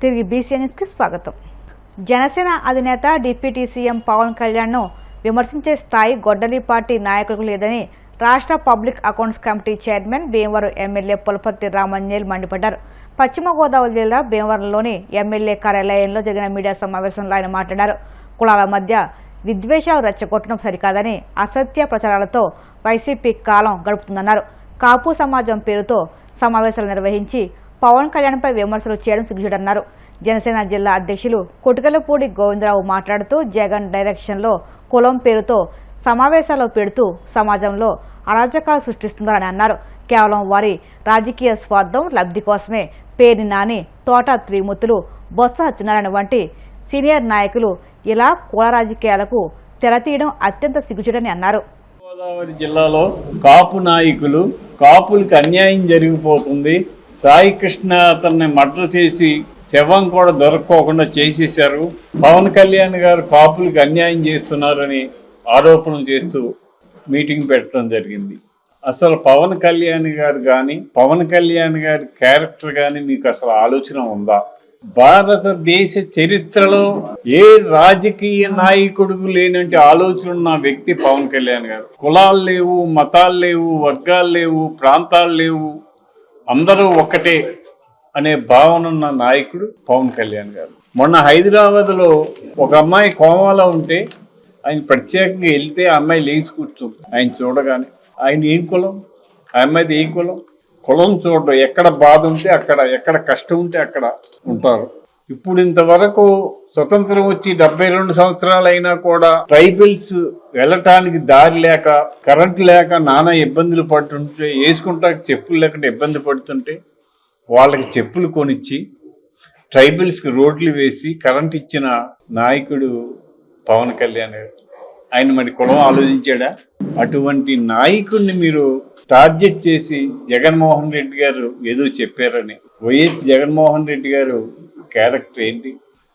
తిరిగి బీసీఎన్కి స్వాగతం. జనసేన అధినేత డిప్యూటీ సీఎం పవన్ కళ్యాణ్ను విమర్శించే స్థాయి గొడ్డలి పార్టీ నాయకులకు లేదని రాష్ట్ర public accounts committee chairman Bhimavaram MLA Pulaparthi Ramanjaneyulu మండిపడ్డారు. పశ్చిమ గోదావరి జిల్లా భీమవరంలోని ఎమ్మెల్యే కార్యాలయంలో జరిగిన మీడియా సమావేశంలో ఆయన మాట్లాడారు. కులాల మధ్య విద్వేషాలు రెచ్చగొట్టడం సరికాదని అసత్య ప్రచారాలతో వైసీపీ కాలం గడుపుతుందన్నారు. కాపు సమాజం పేరుతో సమావేశాలు నిర్వహించి పవన్ కళ్యాణ్పై విమర్శలు చేయడం సిగ్గుచేటన్నారు. జనసేన జిల్లా అధ్యక్షులు కొటికలపూడి గోవిందరావు మాట్లాడుతూ జగన్ డైరెక్షన్లో కులం పేరుతో సమావేశాలు పెడుతూ సమాజంలో అరాజకాలు సృష్టిస్తున్నారని అన్నారు. కేవలం వారి రాజకీయ స్వార్థం లబ్ధి కోసమే పేర్ని నాని, తోట త్రిమూర్తులు, బొత్స సత్యనారాయణ వంటి సీనియర్ నాయకులు ఇలా కుల రాజకీయాలకు తెరతీయడం అత్యంత సిగ్గుచేటని అన్నారు. గోదావరి జిల్లాలో కాపు నాయకులు కాపులకు అన్యాయం జరిగిపోతుంది, సాయి కృష్ణ అతన్ని మర్డర్ చేసి శవం కూడా దొరక్కోకుండా చేసేశారు, పవన్ కళ్యాణ్ గారు కాపులకు అన్యాయం చేస్తున్నారని ఆరోపణలు చేస్తూ మీటింగ్ పెట్టడం జరిగింది. అసలు పవన్ కళ్యాణ్ గారు కానీ పవన్ కళ్యాణ్ గారి క్యారెక్టర్ కానీ మీకు అసలు ఆలోచన ఉందా? భారతదేశ చరిత్రలో ఏ రాజకీయ నాయకుడికి లేనంటే ఆలోచన ఉన్న వ్యక్తి పవన్ కళ్యాణ్ గారు. కులాలు లేవు, మతాలు లేవు, వర్గాలు లేవు, ప్రాంతాలు లేవు, అందరూ ఒక్కటే అనే భావన ఉన్న నాయకుడు పవన్ కళ్యాణ్ గారు. మొన్న హైదరాబాద్లో ఒక అమ్మాయి కోమాలో ఉంటే ఆయన ప్రత్యేకంగా వెళ్తే ఆ అమ్మాయి లేచి కూర్చుంది. ఆయన చూడగానే ఆయన ఏం కులం, ఆ అమ్మాయిది ఏ కులం, కులం చూడడం, ఎక్కడ బాధ ఉంటే అక్కడ, ఎక్కడ కష్టం ఉంటే అక్కడ ఉంటారు. ఇప్పుడు ఇంతవరకు స్వతంత్రం వచ్చి 72 సంవత్సరాలు అయినా కూడా ట్రైబల్స్ వెళ్ళటానికి దారి లేక, కరెంట్ లేక నానా ఇబ్బందులు పడుతుంటే, వేసుకుంటా చెప్పులు లేకుండా ఇబ్బంది పడుతుంటే వాళ్ళకి చెప్పులు కొనిచ్చి ట్రైబల్స్కి రోడ్లు వేసి కరెంట్ ఇచ్చిన నాయకుడు పవన్ కళ్యాణ్ గారు. ఆయన మరి కులం ఆలోచించాడా? అటువంటి నాయకుడిని మీరు టార్గెట్ చేసి జగన్మోహన్ రెడ్డి గారు ఏదో చెప్పారని. వైఎస్ జగన్మోహన్ రెడ్డి గారు క్యారెక్టర్ ఏంటి?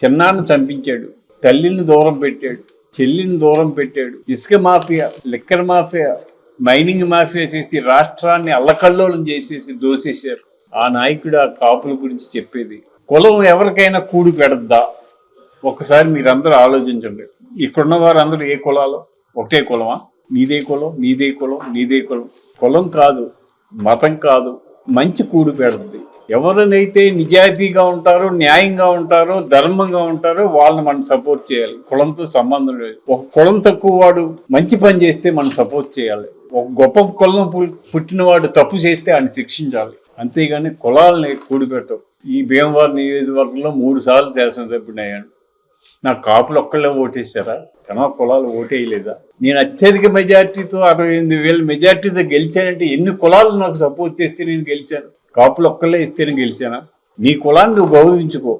చిన్నాన్ని చంపించాడు, తల్లిని దూరం పెట్టాడు, చెల్లిని దూరం పెట్టాడు, ఇసుక mafia, liquor mafia, mining mafia చేసి రాష్ట్రాన్ని అల్లకల్లోలం చేసేసి దోసేశారు. ఆ నాయకుడు ఆ కాపుల గురించి చెప్పేది. కులం ఎవరికైనా కూడి పెడద్దా? ఒకసారి మీరందరూ ఆలోచించండి. ఇక్కడున్న వారందరూ ఏ కులాలో? ఒకటే కులమా? నీదే కులం, నీదే కులం, నీదే కులం. కులం కాదు, మతం కాదు, మంచి కూడి పెడుతుంది. ఎవరినైతే నిజాయితీగా ఉంటారో, న్యాయంగా ఉంటారో, ధర్మంగా ఉంటారో వాళ్ళని మనం సపోర్ట్ చేయాలి. కులంతో సంబంధం లేదు. ఒక కులం తక్కువ వాడు మంచి పని చేస్తే మనం సపోర్ట్ చేయాలి. ఒక గొప్ప కులం పుట్టినవాడు తప్పు చేస్తే ఆయన శిక్షించాలి. అంతేగాని కులాలని కూడిపెట్టవు. ఈ భీమవరం నియోజకవర్గంలో 3 సార్లు శాసనసభ్యుడిని అయ్యాను. నాకు కాపులు ఒక్కళ్ళే ఓటేశారా? కన్నా కులాలు ఓటేయలేదా? నేను అత్యధిక మెజార్టీతో 68,000 మెజార్టీతో గెలిచానంటే ఎన్ని కులాలు నాకు సపోర్ట్ చేస్తే నేను గెలిచాను? కాపులు ఒక్కళ్ళే ఇస్తేనే గెలిచానా? నీ కులాన్ని నువ్వు గౌరవించుకో,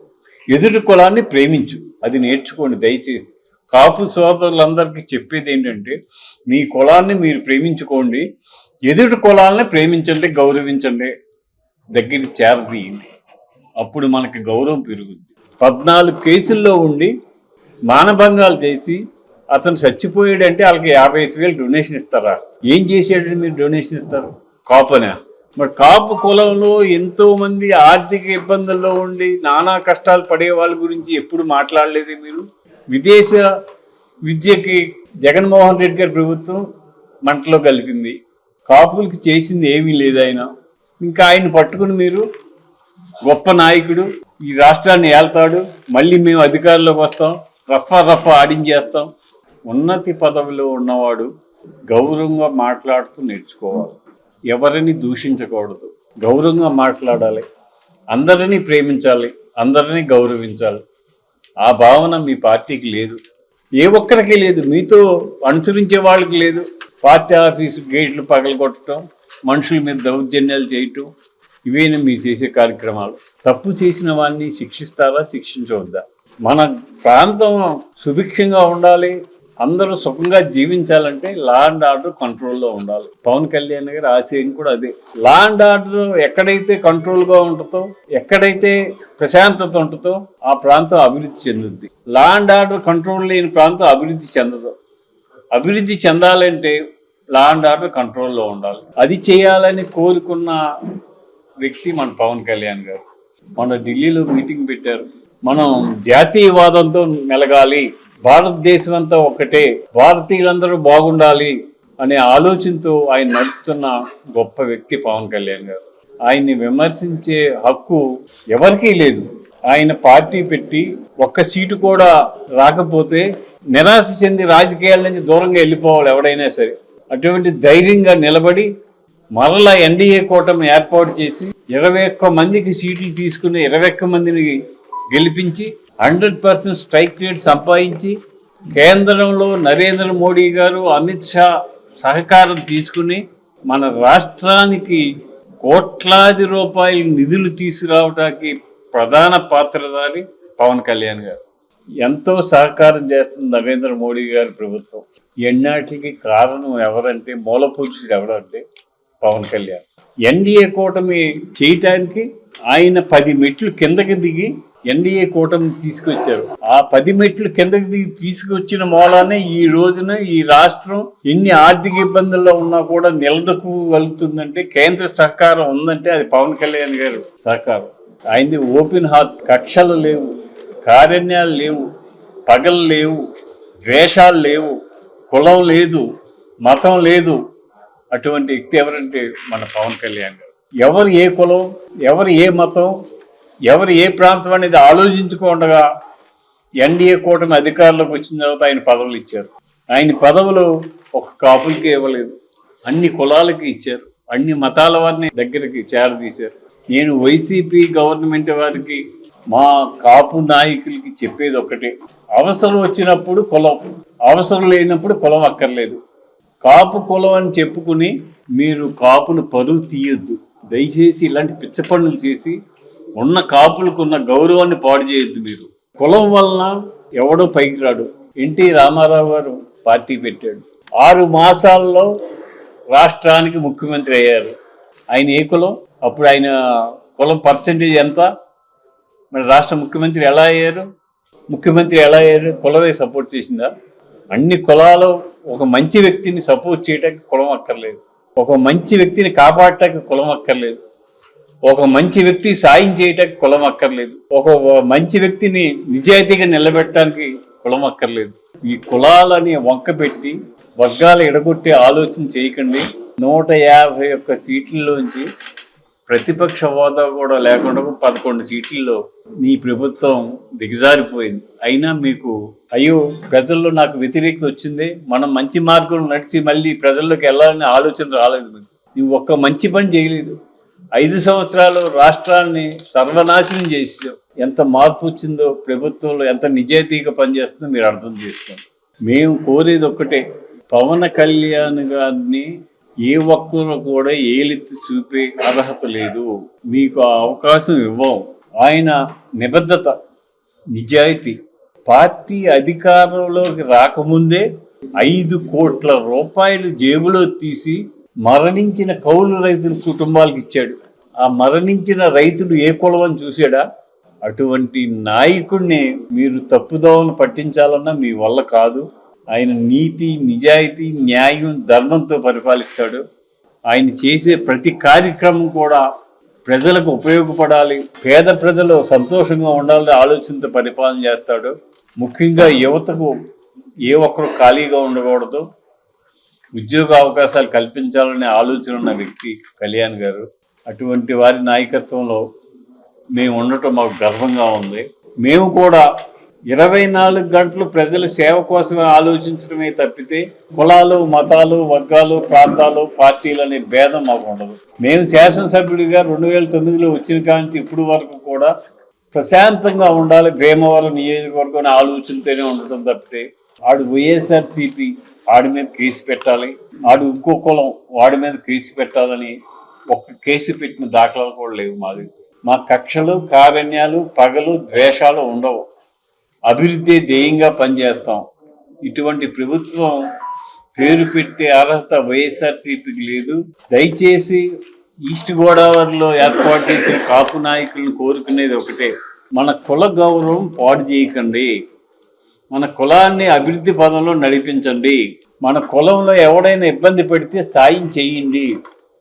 ఎదుటి కులాన్ని ప్రేమించు, అది నేర్చుకోండి దయచేసి. కాపు సోదరులందరికీ చెప్పేది ఏంటంటే, మీ కులాన్ని మీరు ప్రేమించుకోండి, ఎదుటి కులాలని ప్రేమించండి, గౌరవించండి, దగ్గరికి చేరదీయండి. అప్పుడు మనకి గౌరవం పెరుగుద్ది. 14 కేసుల్లో ఉండి మానభంగాలు చేసి అతను చచ్చిపోయాడంటే వాళ్ళకి 50,000 డొనేషన్ ఇస్తారా? ఏం చేసాడని మీరు డొనేషన్ ఇస్తారు? కాపునా? మరి కాపు కులంలో ఎంతో మంది ఆర్థిక ఇబ్బందుల్లో ఉండి నానా కష్టాలు పడే వాళ్ళ గురించి ఎప్పుడు మాట్లాడలేదు మీరు. విదేశ విద్యకి జగన్మోహన్ రెడ్డి గారి ప్రభుత్వం మంటలో కలిపింది. కాపులకి చేసింది ఏమీ లేదు ఆయన. ఇంకా ఆయన పట్టుకుని మీరు గొప్ప నాయకుడు, ఈ రాష్ట్రాన్ని ఏళ్తాడు, మళ్ళీ మేము అధికారంలోకి వస్తాం, రఫా ఆడించేస్తాం. ఉన్నతి పదవిలో ఉన్నవాడు గౌరవంగా మాట్లాడుతూ నేర్చుకోవాలి. ఎవరిని దూషించకూడదు, గౌరవంగా మాట్లాడాలి, అందరినీ ప్రేమించాలి, అందరినీ గౌరవించాలి. ఆ భావన మీ పార్టీకి లేదు, ఏ ఒక్కరికి లేదు, మీతో అనుసరించే వాళ్ళకి లేదు. పార్టీ ఆఫీసు గేట్లు పగలగొట్టడం, మనుషుల మీద దౌర్జన్యాలు చేయటం, ఇవేనా మీరు చేసే కార్యక్రమాలు? తప్పు చేసిన వాడిని శిక్షిస్తారా, శిక్షించవద్దా? మన ప్రాంతం సుభిక్షంగా ఉండాలి, అందరూ సుఖంగా జీవించాలంటే లా అండ్ ఆర్డర్ కంట్రోల్లో ఉండాలి. పవన్ కళ్యాణ్ గారి ఆశయం కూడా అదే. లా అండ్ ఆర్డర్ ఎక్కడైతే కంట్రోల్గా ఉంటుందో, ఎక్కడైతే ప్రశాంతత ఉంటుందో ఆ ప్రాంతం అభివృద్ధి చెందుద్ది. లా అండ్ ఆర్డర్ కంట్రోల్ లేని ప్రాంతం అభివృద్ధి చెందదు. అభివృద్ధి చెందాలంటే లా అండ్ ఆర్డర్ కంట్రోల్లో ఉండాలి. అది చేయాలని కోరుకున్న వ్యక్తి మన పవన్ కళ్యాణ్ గారు. మన ఢిల్లీలో మీటింగ్ పెట్టారు. మనం జాతీయవాదంతో మెలగాలి, భారతదేశం అంతా ఒకటే, భారతీయులందరూ బాగుండాలి అనే ఆలోచనతో ఆయన నడుస్తున్న గొప్ప వ్యక్తి పవన్ కళ్యాణ్ గారు. ఆయన్ని విమర్శించే హక్కు ఎవరికీ లేదు. ఆయన పార్టీ పెట్టి ఒక్క సీటు కూడా రాకపోతే నిరాశ చెంది రాజకీయాల నుంచి దూరంగా వెళ్ళిపోవాలి ఎవడైనా సరే. అటువంటి ధైర్యంగా నిలబడి మరలా ఎన్డీఏ కూటమి ఏర్పాటు చేసి 21 మందికి సీట్లు తీసుకుని 21 మందిని గెలిపించి 100% స్ట్రైక్ రేట్ సంపాదించి కేంద్రంలో నరేంద్ర మోడీ గారు, అమిత్ షా సహకారం తీసుకుని మన రాష్ట్రానికి కోట్లాది రూపాయల నిధులు తీసుకురావడానికి ప్రధాన పాత్రధారి పవన్ కళ్యాణ్ గారు. ఎంతో సహకారం చేస్తుంది నరేంద్ర మోడీ గారి ప్రభుత్వం. ఎన్నాటికి కారణం ఎవరంటే, మూల పురుషుడు ఎవరంటే పవన్ కళ్యాణ్. ఎన్డీఏ కూటమి చేయటానికి ఆయన 10 మెట్లు కిందకి దిగి ఎన్డీఏ కూటమి తీసుకొచ్చారు. ఆ 10 మెట్లు కిందకి దిగి తీసుకొచ్చిన మూలానే ఈ రోజున ఈ రాష్ట్రం ఎన్ని ఆర్థిక ఇబ్బందుల్లో ఉన్నా కూడా నిలదొక్కుగలుగుతుందంటే, కేంద్ర సహకారం ఉందంటే అది పవన్ కళ్యాణ్ గారు సహకారం. ఆయనది ఓపెన్ హార్ట్. కక్షలు లేవు, కారణ్యాలు లేవు, పగలు లేవు, ద్వేషాలు లేవు, కులం లేదు, మతం లేదు. అటువంటి వ్యక్తి ఎవరంటే మన పవన్ కళ్యాణ్ గారు. ఎవరు ఏ కులం, ఎవరు ఏ మతం, ఎవరు ఏ ప్రాంతం అనేది ఆలోచించుకోకుండా ఎన్డీఏ కూటమి అధికారంలోకి వచ్చిన తర్వాత ఆయన పదవులు ఇచ్చారు. ఆయన పదవులు ఒక కాపులకి ఇవ్వలేదు, అన్ని కులాలకి ఇచ్చారు, అన్ని మతాల వారిని దగ్గరికి చేరదీశారు. నేను వైసీపీ గవర్నమెంట్ వారికి, మా కాపు నాయకులకి చెప్పేది ఒకటే, అవసరం వచ్చినప్పుడు కులం, అవసరం లేనప్పుడు కులం అక్కర్లేదు. కాపు కులం అని చెప్పుకుని మీరు కాపును పరువు తీయొద్దు. దయచేసి ఇలాంటి పిచ్చ పనులు చేసి ఉన్న కాపులకు ఉన్న గౌరవాన్ని పాడు చేయొద్దు. మీరు కులం వలన ఎవడో పైకి రాడు. ఎన్టీ రామారావు గారు పార్టీ పెట్టాడు, 6 మాసాల్లో రాష్ట్రానికి ముఖ్యమంత్రి అయ్యారు. ఆయన ఏ కులం? అప్పుడు ఆయన కులం పర్సెంటేజ్ ఎంత? మరి రాష్ట్ర ముఖ్యమంత్రి ఎలా అయ్యారు? ముఖ్యమంత్రి ఎలా అయ్యారు? కులమే సపోర్ట్ చేసిందా? అన్ని కులాలు ఒక మంచి వ్యక్తిని సపోర్ట్ చేయడానికి కులం అక్కర్లేదు, ఒక మంచి వ్యక్తిని కాపాడటానికి కులం అక్కర్లేదు, ఒక మంచి వ్యక్తి సాయం చేయటానికి కులం అక్కర్లేదు, ఒక మంచి వ్యక్తిని నిజాయితీగా నిలబెట్టడానికి కులం అక్కర్లేదు. ఈ కులాలని వంక పెట్టి వర్గాలు ఎడగొట్టే ఆలోచన చేయకండి. 151 సీట్లలోంచి ప్రతిపక్ష హోదా కూడా లేకుండా 11 సీట్లలో నీ ప్రభుత్వం దిగజారిపోయింది. అయినా మీకు అయ్యో ప్రజల్లో నాకు వ్యతిరేకత వచ్చింది, మనం మంచి మార్గంలో నడిచి మళ్ళీ ప్రజల్లోకి వెళ్ళాలనే ఆలోచన రాలేదు. నువ్వు ఒక్క మంచి పని చేయలేదు. 5 సంవత్సరాలు రాష్ట్రాన్ని సర్వనాశనం చేసావు. ఎంత మార్పు వచ్చిందో ప్రభుత్వంలో, ఎంత నిజాయితీగా పనిచేస్తుందో మీరు అర్థం చేసుకోండి. మేము కోరేది ఒక్కటే, పవన్ కళ్యాణ్ గారిని ఏ ఒక్కరు కూడా ఏలెత్తి చూపే అర్హత లేదు. మీకు ఆ అవకాశం ఇవ్వం. ఆయన నిబద్ధత, నిజాయితీ, పార్టీ అధికారంలోకి రాకముందే 5 కోట్ల రూపాయలు జేబులో తీసి మరణించిన కౌలు రైతుల కుటుంబాలకు ఇచ్చాడు. ఆ మరణించిన రైతులు ఏ కులం అని చూశాడా? అటువంటి నాయకుడిని మీరు తప్పుదోవను పట్టించాలన్నా మీ వల్ల కాదు. ఆయన నీతి, నిజాయితీ, న్యాయం, ధర్మంతో పరిపాలిస్తాడు. ఆయన చేసే ప్రతి కార్యక్రమం కూడా ప్రజలకు ఉపయోగపడాలి, పేద ప్రజలు సంతోషంగా ఉండాలని ఆలోచనతో పరిపాలన చేస్తాడు. ముఖ్యంగా యువతకు ఏ ఒక్కరు ఖాళీగా ఉండకూడదు, ఉద్యోగ అవకాశాలు కల్పించాలనే ఆలోచన ఉన్న వ్యక్తి కళ్యాణ్ గారు. అటువంటి వారి నాయకత్వంలో మేము ఉండటం మాకు గర్వంగా ఉంది. మేము కూడా 24 గంటలు ప్రజల సేవ కోసమే ఆలోచించడమే తప్పితే కులాలు, మతాలు, వర్గాలు, ప్రాంతాలు, పార్టీలు అనే భేదం మాకు ఉండదు. మేము శాసనసభ్యుడిగా 2009లో వచ్చిన కానీ ఇప్పుడు వరకు కూడా ప్రశాంతంగా ఉండాలి భీమవరం నియోజకవర్గం అనే ఆలోచనతోనే ఉండటం తప్పితే ఆడు వైఎస్ఆర్సీపీ ఆడి మీద కేసు పెట్టాలి, ఆడు ఇంకో కులం వాడి మీద కేసు పెట్టాలని ఒక్క కేసు పెట్టిన దాఖలాలు కూడా లేవు. మా కక్షలు, కారణ్యాలు, పగలు, ద్వేషాలు ఉండవు. అభివృద్ధి ధ్యేయంగా పనిచేస్తాం. ఇటువంటి ప్రభుత్వం పేరు పెట్టే అర్హత వైఎస్ఆర్సీపీకి లేదు. దయచేసి ఈస్ట్ గోదావరిలో ఏర్పాటు చేసిన కాపు నాయకులను కోరుకునేది ఒకటే, మన కుల గౌరవం పాడు చేయకండి, మన కులాన్ని అభివృద్ధి పదంలో నడిపించండి, మన కులంలో ఎవడైనా ఇబ్బంది పడితే సాయం చేయండి.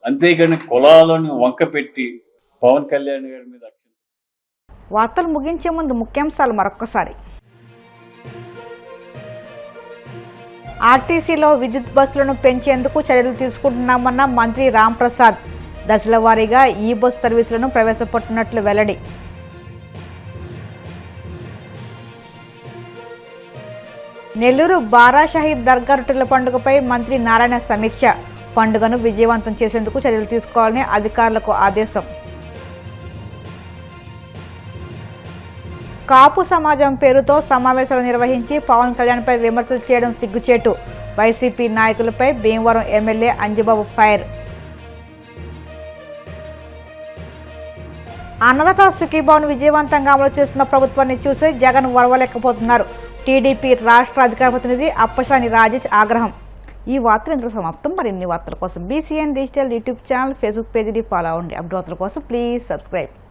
అంతేగాని కులాలను వంక పెట్టి పవన్ కళ్యాణ్ గారి మీద వార్తలు ముగించే ముందు ముఖ్యాంశాలు మరొక్కసారి. ఆర్టీసీలో విద్యుత్ బస్సులను పెంచేందుకు చర్యలు తీసుకుంటున్నామన్న మంత్రి రాంప్రసాద్. దశల వారీగా ఈ బస్సు సర్వీసులను ప్రవేశపెట్టినట్లు వెల్లడి. నెల్లూరు బారా షహీద్ దర్గా రొట్టెల పండుగపై మంత్రి నారాయణ సమీక్ష. పండుగను విజయవంతం చేసేందుకు చర్యలు తీసుకోవాలని అధికారులకు ఆదేశం. కాపు సమాజం పేరుతో సమావేశాలు నిర్వహించి పవన్ కళ్యాణ్పై విమర్శలు చేయడం సిగ్గుచేటు. వైసీపీ నాయకులపై భీమవరం ఎమ్మెల్యే అంజిబాబు ఫైర్. అన్నదాత సుఖీభావను విజయవంతంగా అమలు చేస్తున్న ప్రభుత్వాన్ని చూసి జగన్ వరవలేకపోతున్నారు. టీడీపీ రాష్ట్ర అధికార ప్రతినిధి అప్పసాని రాజేష్ ఆగ్రహం. ఈ వార్తలు ఇందులో సమాప్తం. మరిన్ని వార్తల కోసం BCN digital YouTube channel, Facebook పేజీని ఫాలో అవ్వండి. అప్డేట్ల కోసం ప్లీజ్ సబ్స్క్రైబ్.